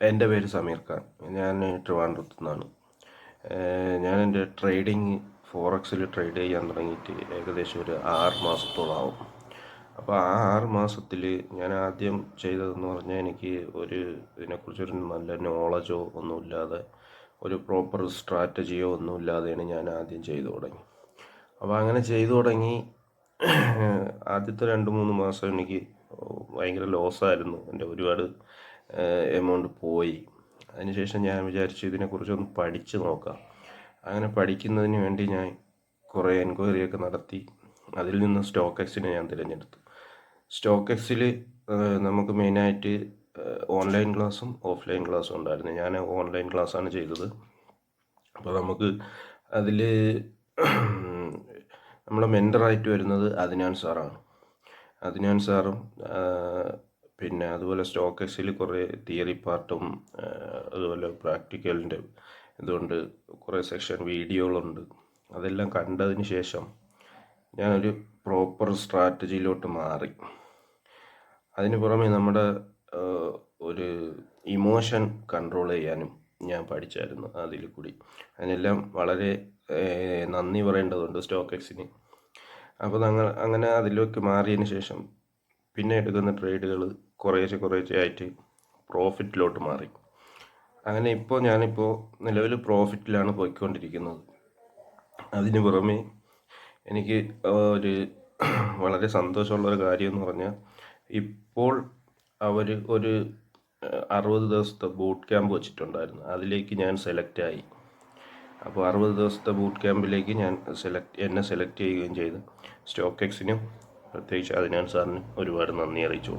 എൻ്റെ പേര് സമീർ ഖാൻ. ഞാൻ ട്രിവാൻഡ്രത്തു നിന്നാണ്. ഞാൻ എൻ്റെ ട്രേഡിങ് ഫോറക്സിൽ ട്രേഡ് ചെയ്യാൻ തുടങ്ങിയിട്ട് ഏകദേശം ഒരു 6 മാസത്തോളമാവും. അപ്പോൾ ആ 6 മാസത്തിൽ ഞാൻ ആദ്യം ചെയ്തതെന്ന് പറഞ്ഞാൽ എനിക്ക് ഇതിനെക്കുറിച്ചൊരു നല്ല നോളജോ ഒന്നുമില്ലാതെ ഒരു പ്രോപ്പർ സ്ട്രാറ്റജിയോ ഒന്നുമില്ലാതെയാണ് ഞാൻ ആദ്യം ചെയ്തു തുടങ്ങി. അപ്പോൾ അങ്ങനെ ചെയ്തു തുടങ്ങി ആദ്യത്തെ 2-3 മാസം എനിക്ക് ഭയങ്കര ലോസായിരുന്നു. എൻ്റെ ഒരുപാട് എമൗണ്ട് പോയി. അതിനുശേഷം ഞാൻ വിചാരിച്ചു ഇതിനെക്കുറിച്ചൊന്ന് പഠിച്ച് നോക്കാം. അങ്ങനെ പഠിക്കുന്നതിന് വേണ്ടി ഞാൻ കുറേ എൻക്വയറിയൊക്കെ നടത്തി. അതിൽ നിന്ന് സ്റ്റോക്ക് എക്സിനെ ഞാൻ തിരഞ്ഞെടുത്തു. സ്റ്റോക്ക് എക്സിൽ നമുക്ക് മെയിനായിട്ട് ഓൺലൈൻ ക്ലാസ്സും ഓഫ്ലൈൻ ക്ലാസ്സും ഉണ്ടായിരുന്നു. ഞാൻ ഓൺലൈൻ ക്ലാസ്സാണ് ചെയ്തത്. അപ്പോൾ നമുക്ക് അതിൽ നമ്മളെ മെൻറ്ററായിട്ട് വരുന്നത് അദ്നാൻ സാറാണ്. അദ്നാൻ സാറും പിന്നെ അതുപോലെ സ്റ്റോക്ക് എക്സിൽ കുറേ തിയറി പാർട്ടും അതുപോലെ പ്രാക്ടിക്കലിൻ്റെ ഇതുകൊണ്ട് കുറേ സെക്ഷൻ വീഡിയോകളുണ്ട്. അതെല്ലാം കണ്ടതിന് ശേഷം ഞാനൊരു പ്രോപ്പർ സ്ട്രാറ്റജിയിലോട്ട് മാറി. അതിന് പുറമെ നമ്മുടെ ഒരു ഇമോഷൻ കൺട്രോൾ ചെയ്യാനും ഞാൻ പഠിച്ചായിരുന്നു അതിൽ കൂടി. അതിനെല്ലാം വളരെ നന്ദി പറയേണ്ടതുണ്ട് സ്റ്റോക്ക് എക്സിന്. അപ്പോൾ അങ്ങനെ അതിലേക്ക് മാറിയതിന് ശേഷം പിന്നെ എടുക്കുന്ന ട്രേഡുകൾ കുറേശ്ശെ ആയിട്ട് പ്രോഫിറ്റിലോട്ട് മാറി. അങ്ങനെ ഞാനിപ്പോൾ നിലവിൽ പ്രോഫിറ്റിലാണ് പോയിക്കൊണ്ടിരിക്കുന്നത്. അതിന് പുറമെ എനിക്ക് വളരെ സന്തോഷമുള്ളൊരു കാര്യം എന്ന് പറഞ്ഞാൽ ഇപ്പോൾ അവർ ഒരു 60 ദിവസത്തെ ബൂട്ട് ക്യാമ്പ് വെച്ചിട്ടുണ്ടായിരുന്നു. അതിലേക്ക് ഞാൻ സെലക്റ്റായി. അപ്പോൾ 60 ദിവസത്തെ ബൂട്ട് ക്യാമ്പിലേക്ക് എന്നെ സെലക്ട് ചെയ്യുകയും ചെയ്തു. സ്റ്റോക്ക് എക്സിനും പ്രത്യേകിച്ച് അദ്നാൻ സാറിനും ഒരുപാട് നന്ദി അറിയിച്ചു.